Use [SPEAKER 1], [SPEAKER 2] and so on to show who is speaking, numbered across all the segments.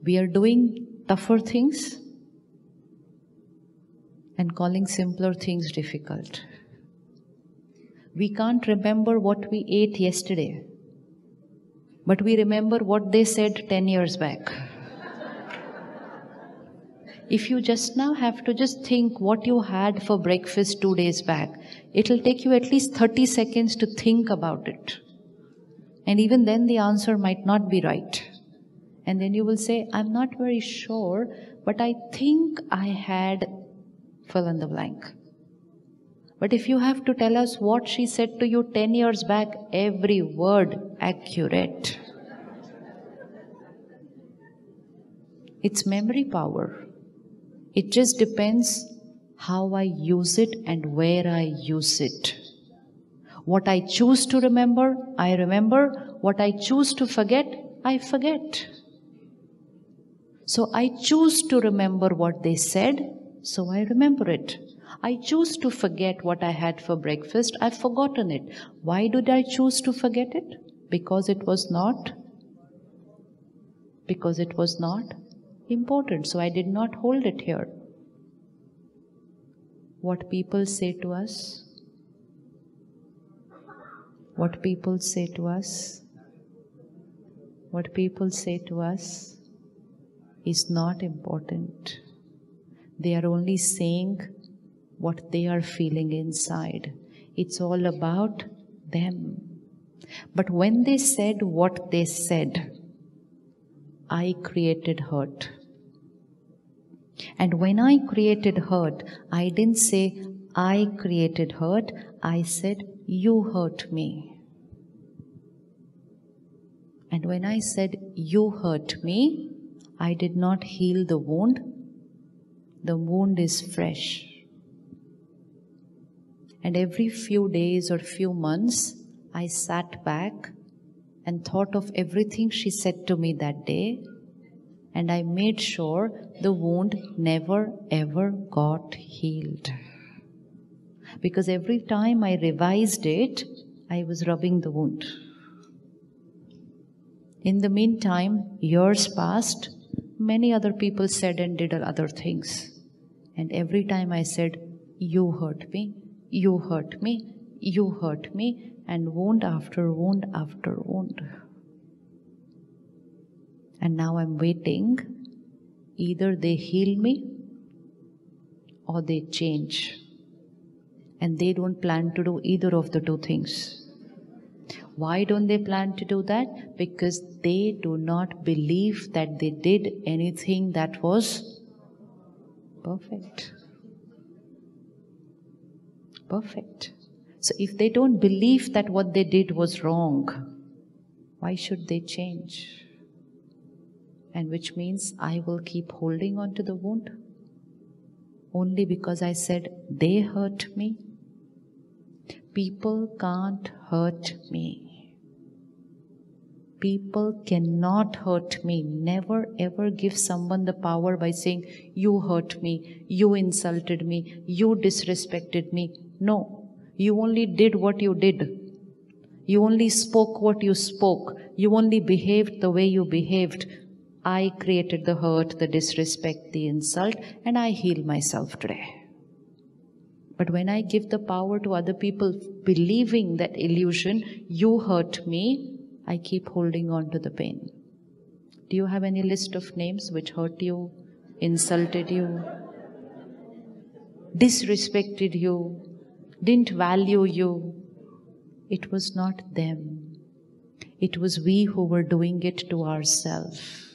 [SPEAKER 1] We are doing tougher things and calling simpler things difficult. We can't remember what we ate yesterday, but we remember what they said 10 years back. If you just now have to just think what you had for breakfast 2 days back, it'll take you at least 30 seconds to think about it. And even then the answer might not be right. And then you will say, I'm not very sure, but I think I had fill in the blank. But if you have to tell us what she said to you 10 years back, every word accurate. It's memory power. It just depends how I use it and where I use it. What I choose to remember, I remember. What I choose to forget, I forget. So I choose to remember what they said, so I remember it. I choose to forget what I had for breakfast, I've forgotten it. Why did I choose to forget it? Because it was not important, so I did not hold it here. What people say to us, what people say to us is not important. They are only saying what they are feeling inside. It's all about them. But when they said what they said, I created hurt. And when I created hurt, I didn't say I created hurt, I said you hurt me. And when I said you hurt me, I did not heal the wound. The wound is fresh. And every few days or few months, I sat back and thought of everything she said to me that day, and I made sure the wound never ever got healed. Because every time I revised it, I was rubbing the wound. In the meantime, years passed, many other people said and did other things. And every time I said, you hurt me, you hurt me, you hurt me, and wound after wound after wound. And now I'm waiting. Either they heal me or they change. And they don't plan to do either of the two things. Why don't they plan to do that? Because they do not believe that they did anything that was perfect. Perfect. So if they don't believe that what they did was wrong, why should they change? And which means I will keep holding on to the wound only because I said they hurt me. People can't hurt me. People cannot hurt me. Never ever give someone the power by saying, you hurt me, you insulted me, you disrespected me. No, you only did what you did. You only spoke what you spoke. You only behaved the way you behaved. I created the hurt, the disrespect, the insult, and I heal myself today. But when I give the power to other people believing that illusion, you hurt me, I keep holding on to the pain. Do you have any list of names which hurt you, insulted you, disrespected you, didn't value you? It was not them. It was we who were doing it to ourselves.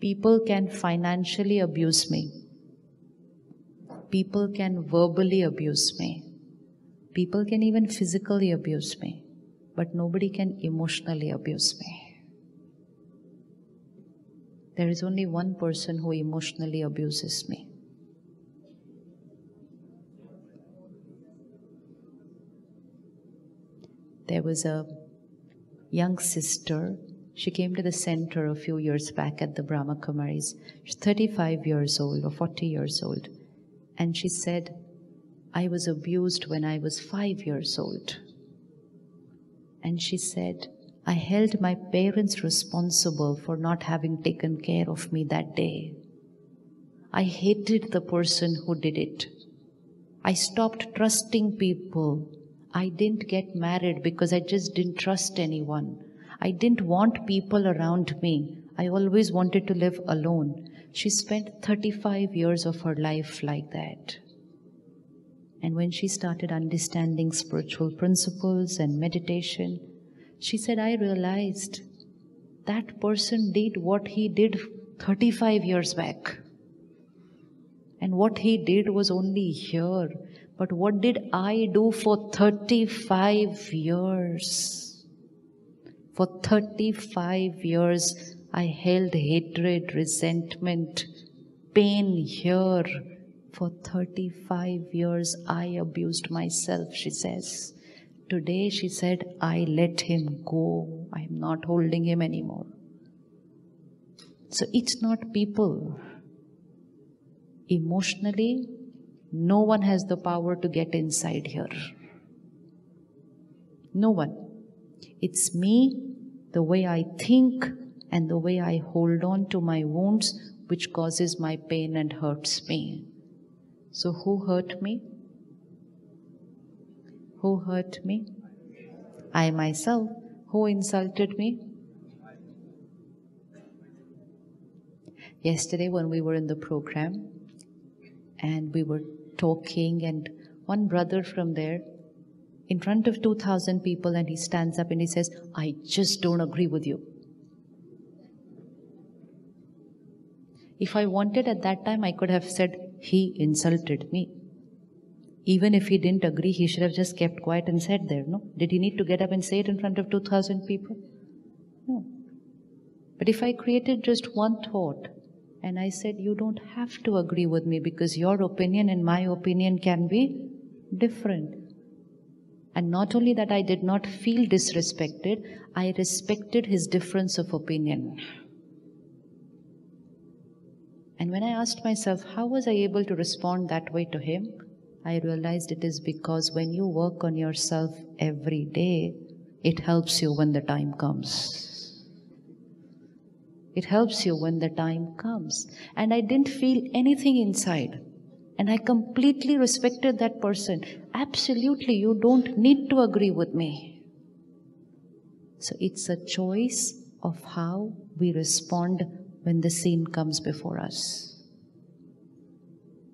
[SPEAKER 1] People can financially abuse me. People can verbally abuse me. People can even physically abuse me. But nobody can emotionally abuse me. There is only one person who emotionally abuses me. There was a young sister. She came to the center a few years back at the Brahma Kumaris. She's 35 years old or 40 years old. And she said, I was abused when I was 5 years old. And she said, I held my parents responsible for not having taken care of me that day. I hated the person who did it. I stopped trusting people. I didn't get married because I just didn't trust anyone. I didn't want people around me. I always wanted to live alone. She spent 35 years of her life like that. And when she started understanding spiritual principles and meditation, she said, I realized that person did what he did 35 years back. And what he did was only here. But what did I do for 35 years? For 35 years, I held hatred, resentment, pain here. For 35 years, I abused myself, she says. Today, she said, I let him go. I am not holding him anymore. So it's not people. Emotionally, no one has the power to get inside here. No one. It's me, the way I think and the way I hold on to my wounds, which causes my pain and hurts me. So who hurt me? Who hurt me? I myself. Who insulted me? Yesterday when we were in the program and we were talking, and one brother from there in front of 2,000 people, and he stands up and he says, I just don't agree with you. If I wanted at that time, I could have said, he insulted me. Even if he didn't agree, he should have just kept quiet and said there, no? Did he need to get up and say it in front of 2,000 people? No. But if I created just one thought and I said, you don't have to agree with me because your opinion and my opinion can be different. And not only that, I did not feel disrespected, I respected his difference of opinion. And when I asked myself, how was I able to respond that way to him? I realized it is because when you work on yourself every day, it helps you when the time comes. It helps you when the time comes. And I didn't feel anything inside. And I completely respected that person. Absolutely, you don't need to agree with me. So it's a choice of how we respond when the scene comes before us.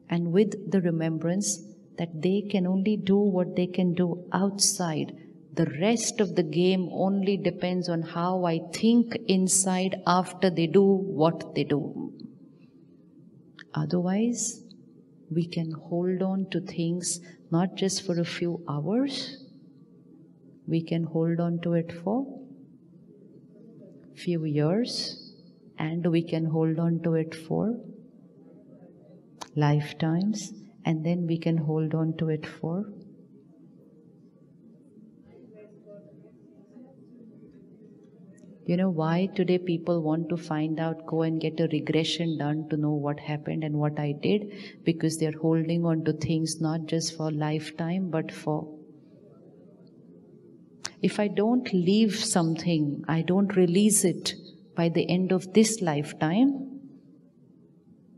[SPEAKER 1] And with the remembrance that they can only do what they can do outside. The rest of the game only depends on how I think inside after they do what they do. Otherwise, we can hold on to things not just for a few hours. We can hold on to it for few years, and we can hold on to it for lifetimes. And then we can hold on to it for you know why today people want to find out, go and get a regression done to know what happened and what I did? Because they're holding on to things not just for lifetime, but for if I don't leave something, I don't release it by the end of this lifetime,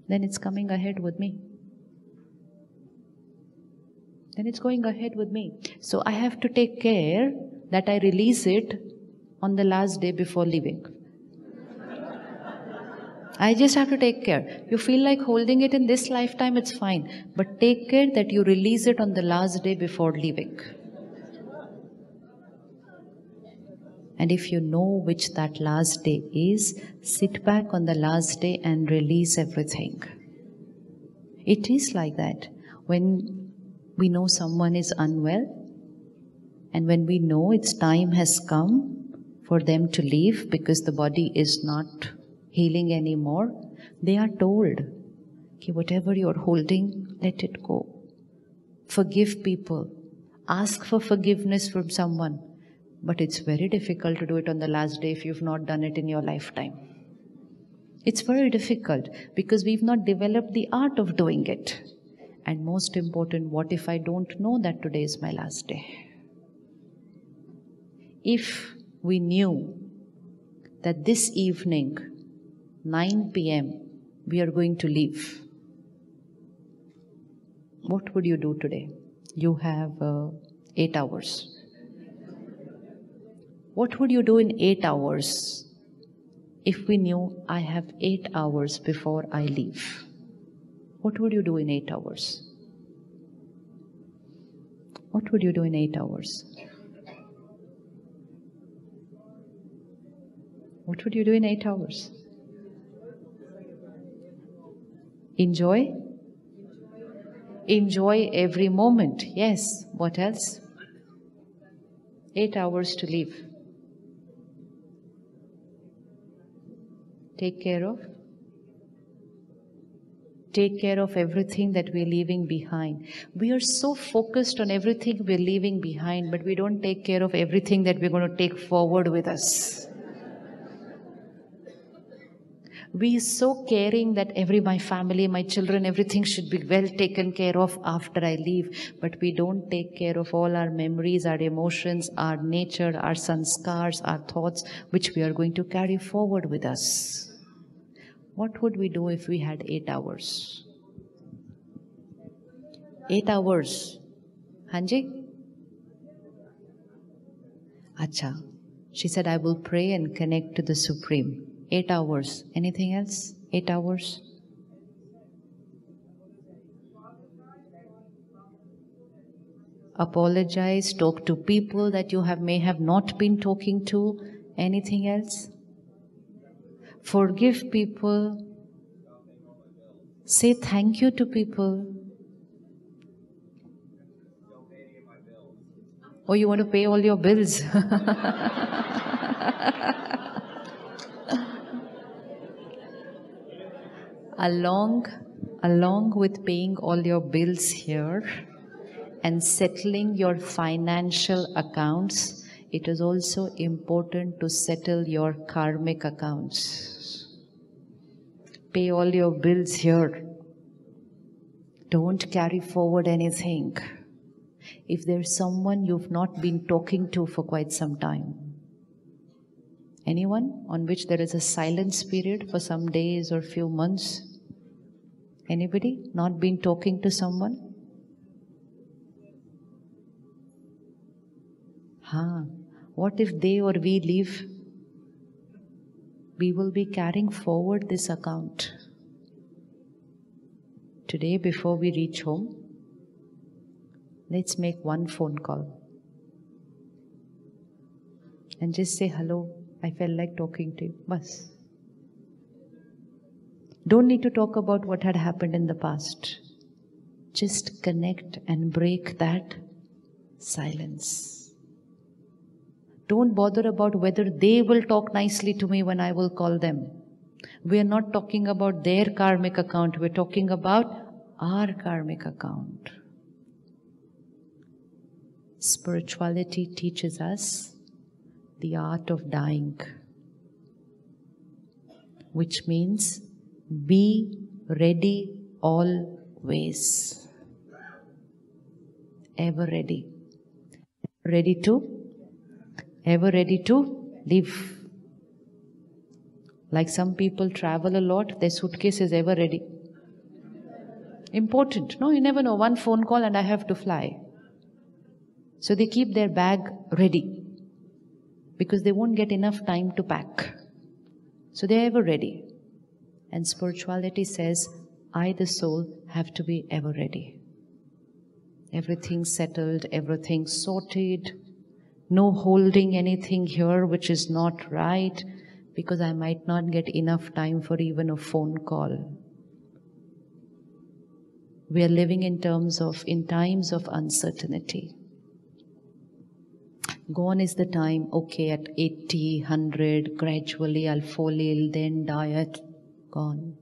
[SPEAKER 1] then it's coming ahead with me. Then it's going ahead with me. So I have to take care that I release it on the last day before leaving. I just have to take care. You feel like holding it in this lifetime, it's fine. But take care that you release it on the last day before leaving. And if you know which that last day is, sit back on the last day and release everything. It is like that. When we know someone is unwell, and when we know its time has come for them to leave because the body is not healing anymore, they are told, okay, whatever you're holding, let it go. Forgive people. Ask for forgiveness from someone. But it's very difficult to do it on the last day if you've not done it in your lifetime. It's very difficult because we've not developed the art of doing it. And most important, what if I don't know that today is my last day? If we knew that this evening, 9 p.m., we are going to leave, what would you do today? You have 8 hours. What would you do in 8 hours if we knew I have 8 hours before I leave? What would you do in 8 hours? What would you do in 8 hours? What would you do in 8 hours? Enjoy? Enjoy every moment. Yes. What else? 8 hours to leave. Take care of? Take care of everything that we're leaving behind. We are so focused on everything we're leaving behind, but we don't take care of everything that we're going to take forward with us. We are so caring that my family, my children, everything should be well taken care of after I leave. But we don't take care of all our memories, our emotions, our nature, our sanskars, our thoughts, which we are going to carry forward with us. What would we do if we had 8 hours? 8 hours. Hanji? Acha. She said, I will pray and connect to the Supreme. 8 hours. Anything else? 8 hours? Apologize, talk to people that you may have not been talking to. Anything else? Forgive people. Say thank you to people. Oh, you want to pay all your bills? Along with paying all your bills here and settling your financial accounts, it is also important to settle your karmic accounts. Pay all your bills here. Don't carry forward anything. If there's someone you've not been talking to for quite some time, anyone on which there is a silence period for some days or few months? Anybody not been talking to someone? What if they or we leave? We will be carrying forward this account. Today, before we reach home, let's make one phone call and just say, hello, I felt like talking to you. Bas. Don't need to talk about what had happened in the past. Just connect and break that silence. Don't bother about whether they will talk nicely to me when I will call them. We are not talking about their karmic account. We're talking about our karmic account. Spirituality teaches us the art of dying, which means be ready always. Ever ready. Ever ready to live. Like some people travel a lot, their suitcase is ever ready. Important. No, you never know. One phone call and I have to fly. So they keep their bag ready because they won't get enough time to pack. So they're ever ready. And spirituality says, I, the soul, have to be ever ready. Everything settled, everything sorted. No holding anything here which is not right, because I might not get enough time for even a phone call. We are living in times of uncertainty. Gone is the time, okay, at 80, 100, gradually I'll fall ill, then diet, gone.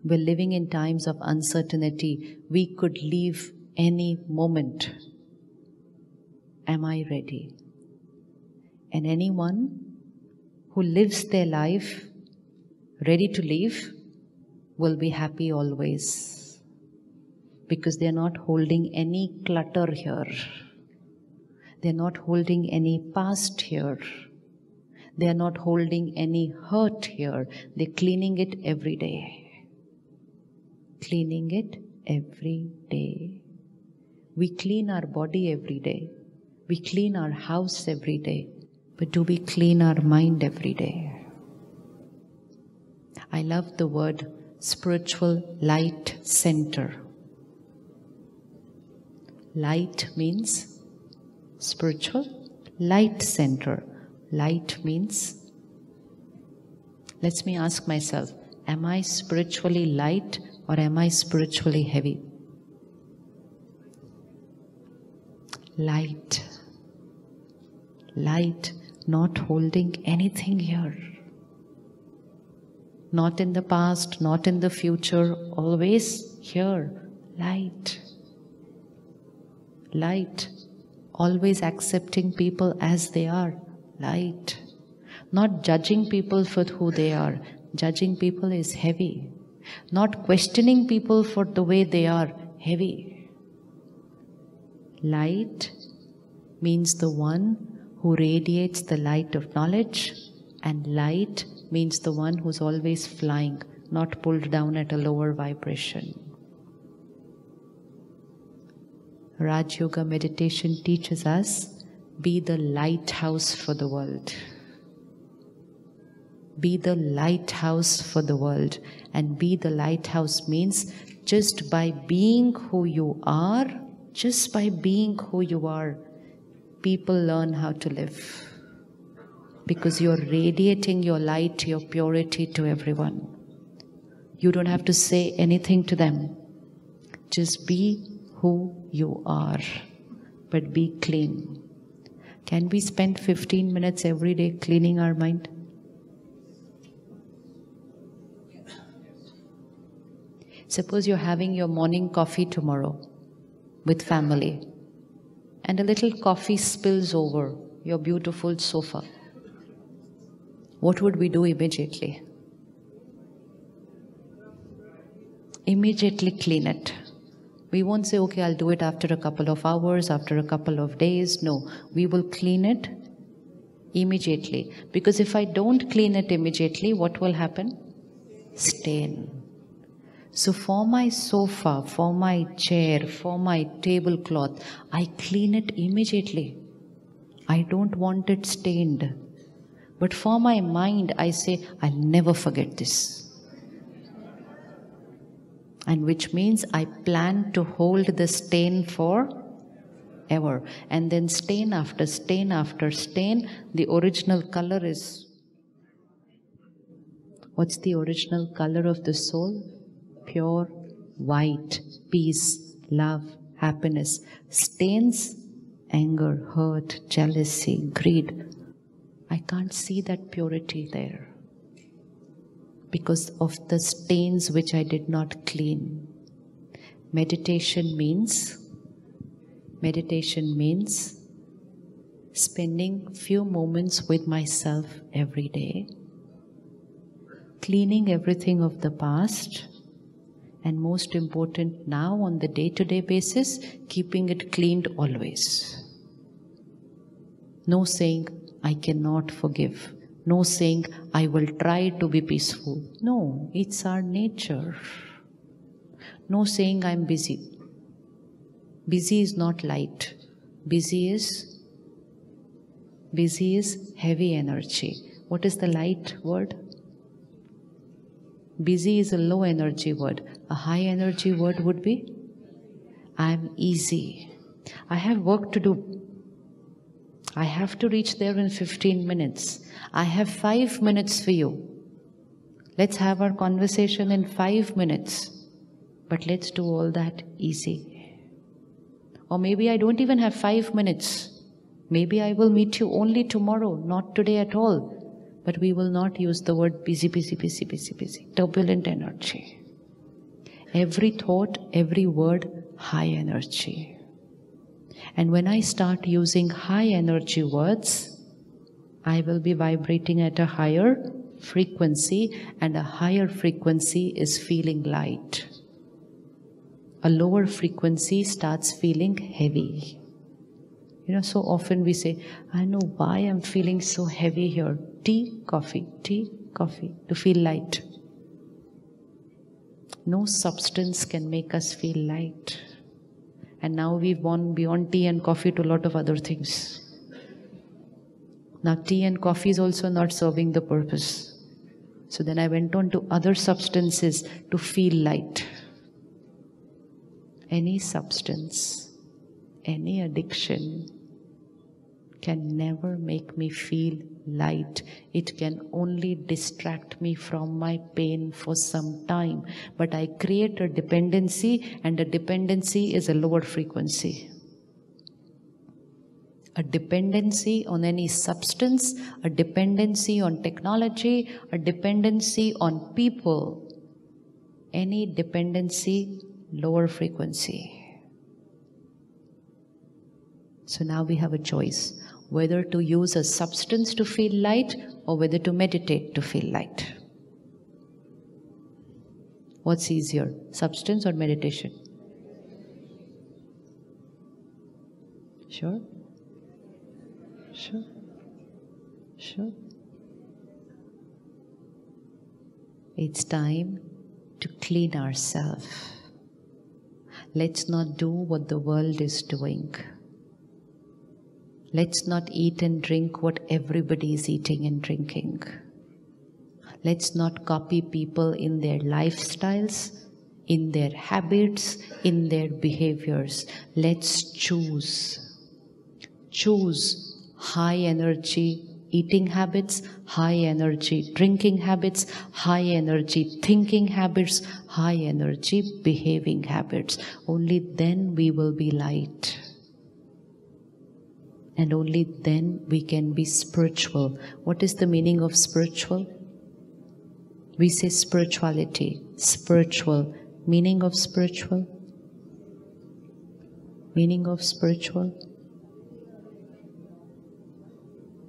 [SPEAKER 1] We're living in times of uncertainty. We could leave any moment. Am I ready? And anyone who lives their life ready to leave will be happy always, because they're not holding any clutter here. They're not holding any past here. They are not holding any hurt here. They're cleaning it every day. Cleaning it every day. We clean our body every day. We clean our house every day. But do we clean our mind every day? I love the word spiritual light center. Light means spiritual light center. Light means, let me ask myself, am I spiritually light or am I spiritually heavy? Light. Light, not holding anything here. Not in the past, not in the future, always here. Light. Light. Always accepting people as they are. Light. Not judging people for who they are. Judging people is heavy. Not questioning people for the way they are. Heavy. Light means the one who radiates the light of knowledge, and light means the one who's always flying, not pulled down at a lower vibration. Raj Yoga meditation teaches us, be the lighthouse for the world. Be the lighthouse for the world. And be the lighthouse means just by being who you are, just by being who you are, people learn how to live. Because you're radiating your light, your purity to everyone. You don't have to say anything to them. Just be who you are, but be clean. Can we spend 15 minutes every day cleaning our mind? Suppose you're having your morning coffee tomorrow with family, and a little coffee spills over your beautiful sofa. What would we do immediately? Immediately clean it. We won't say, okay, I'll do it after a couple of hours, after a couple of days. No, we will clean it immediately. Because if I don't clean it immediately, what will happen? Stain. So for my sofa, for my chair, for my tablecloth, I clean it immediately. I don't want it stained. But for my mind, I say, I'll never forget this. And which means I plan to hold the stain for ever. And then stain after stain after stain, the original color is... What's the original color of the soul? Pure white, peace, love, happiness. Stains, anger, hurt, jealousy, greed. I can't see that purity there because of the stains which I did not clean. Meditation means spending few moments with myself every day, cleaning everything of the past, and most important now on the day-to-day basis, keeping it cleaned always. No saying, I cannot forgive. No saying, I will try to be peaceful. No, it's our nature. No saying, I'm busy. Busy is not light. Busy is heavy energy. What is the light word? Busy is a low energy word. A high energy word would be, I'm easy. I have work to do. I have to reach there in 15 minutes. I have 5 minutes for you. Let's have our conversation in 5 minutes. But let's do all that easy. Or maybe I don't even have 5 minutes. Maybe I will meet you only tomorrow, not today at all. But we will not use the word busy, busy, busy, busy, busy. Turbulent energy. Every thought, every word, high energy. And when I start using high energy words, I will be vibrating at a higher frequency, and a higher frequency is feeling light. A lower frequency starts feeling heavy. So often we say, I know why I'm feeling so heavy here. Tea, coffee, to feel light. No substance can make us feel light. And now we've gone beyond tea and coffee to a lot of other things. Now tea and coffee is also not serving the purpose. So then I went on to other substances to feel light. Any substance, any addiction can never make me feel light. It can only distract me from my pain for some time. But I create a dependency, and a dependency is a lower frequency. A dependency on any substance, a dependency on technology, a dependency on people, any dependency, lower frequency. So now we have a choice, whether to use a substance to feel light or whether to meditate to feel light. What's easier, substance or meditation? Sure? Sure. It's time to clean ourselves. Let's not do what the world is doing. Let's not eat and drink what everybody is eating and drinking. Let's not copy people in their lifestyles, in their habits, in their behaviors. Let's choose. Choose high energy eating habits, high energy drinking habits, high energy thinking habits, high energy behaving habits. Only then we will be light. And only then we can be spiritual. What is the meaning of spiritual? We say spirituality, spiritual. Meaning of spiritual? Meaning of spiritual?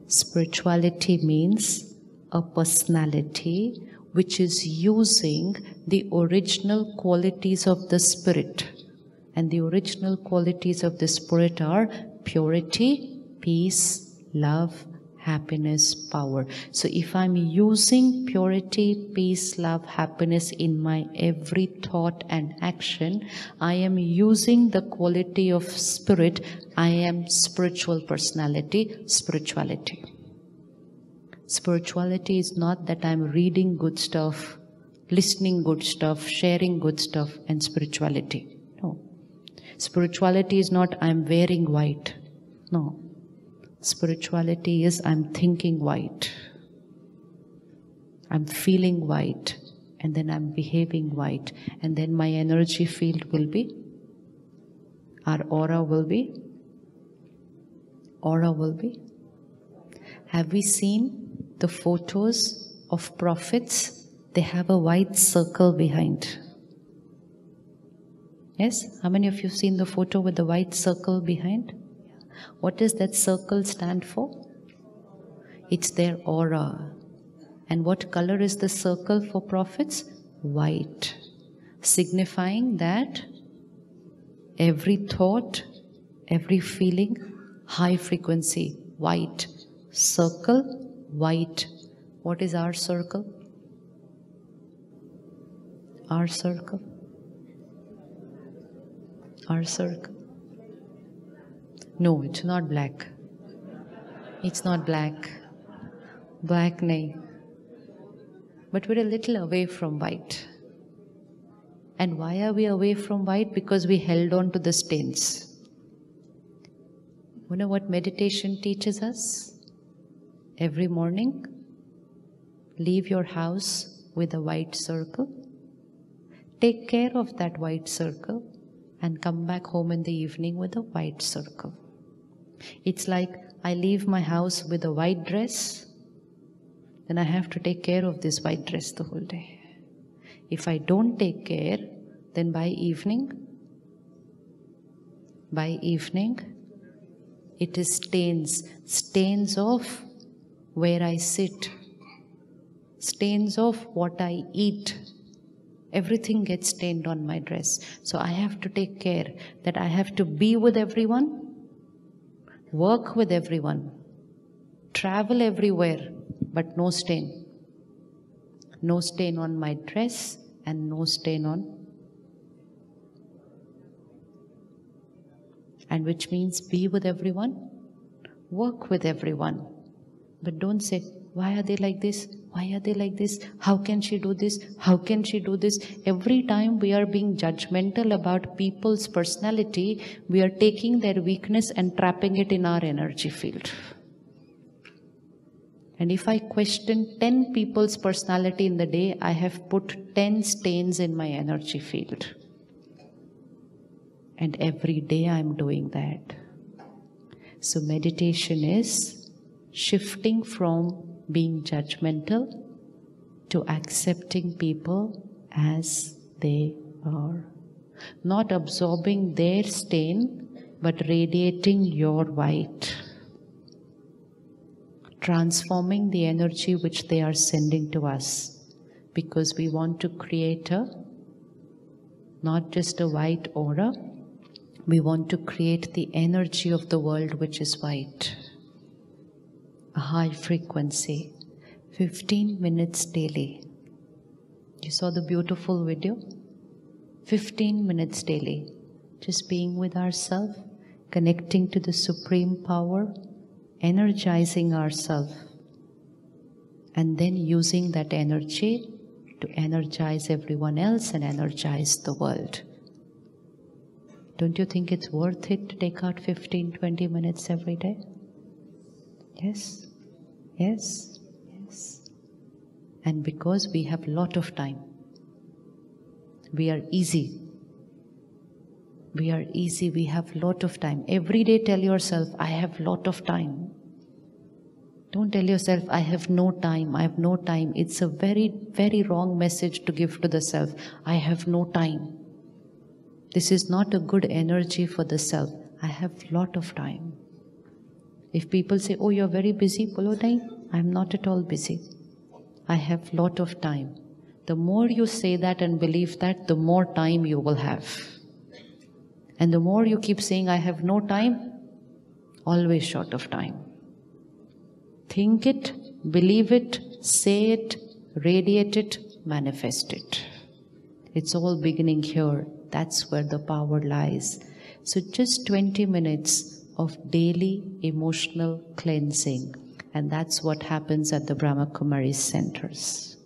[SPEAKER 1] Spirituality means a personality which is using the original qualities of the spirit. And the original qualities of the spirit are purity, peace, love, happiness, power. So if I'm using purity, peace, love, happiness in my every thought and action, I am using the quality of spirit. I am spiritual personality, spirituality. Spirituality is not that I'm reading good stuff, listening good stuff, sharing good stuff, and spirituality. No. Spirituality is not I'm wearing white. No. Spirituality is I'm thinking white, I'm feeling white, and then I'm behaving white, and then my energy field will be, our aura will be. Have we seen the photos of prophets? They have a white circle behind. Yes? How many of you have seen the photo with the white circle behind? What does that circle stand for? It's their aura. And what color is the circle for prophets? White. Signifying that every thought, every feeling, high frequency, white. Circle, white. What is our circle? Our circle. Our circle. No, it's not black. It's not black. Black nahi. But we're a little away from white. And why are we away from white? Because we held on to the stains. You know what meditation teaches us? Every morning, leave your house with a white circle. Take care of that white circle and come back home in the evening with a white circle. It's like I leave my house with a white dress, then I have to take care of this white dress the whole day. If I don't take care, then by evening, it is stains of where I sit, stains of what I eat. Everything gets stained on my dress. So I have to take care that I have to be with everyone. work with everyone, travel everywhere, but no stain. No stain on my dress and no stain on. And which means be with everyone, work with everyone. But don't say, why are they like this? Why are they like this? How can she do this? How can she do this? Every time we are being judgmental about people's personality, we are taking their weakness and trapping it in our energy field. And if I question 10 people's personality in the day, I have put 10 stains in my energy field. And every day I'm doing that. So meditation is shifting from being judgmental to accepting people as they are. Not absorbing their stain, but radiating your white. Transforming the energy which they are sending to us. Because we want to create not just a white aura, we want to create the energy of the world which is white. A high frequency. 15 minutes daily. You saw the beautiful video? 15 minutes daily. Just being with ourselves, connecting to the supreme power, energizing ourselves, and then using that energy to energize everyone else and energize the world. Don't you think it's worth it to take out 15-20 minutes every day? Yes, yes, yes. And because we have lot of time, we are easy. We are easy, we have lot of time. Every day tell yourself, I have lot of time. Don't tell yourself, I have no time, I have no time. It's a very, very wrong message to give to the self. I have no time. This is not a good energy for the self. I have lot of time. If people say, oh, you're very busy, polo time, I'm not at all busy. I have lot of time. The more you say that and believe that, the more time you will have. And the more you keep saying, I have no time, always short of time. Think it, believe it, say it, radiate it, manifest it. It's all beginning here. That's where the power lies. So just 20 minutes of daily emotional cleansing. And that's what happens at the Brahma Kumaris centers.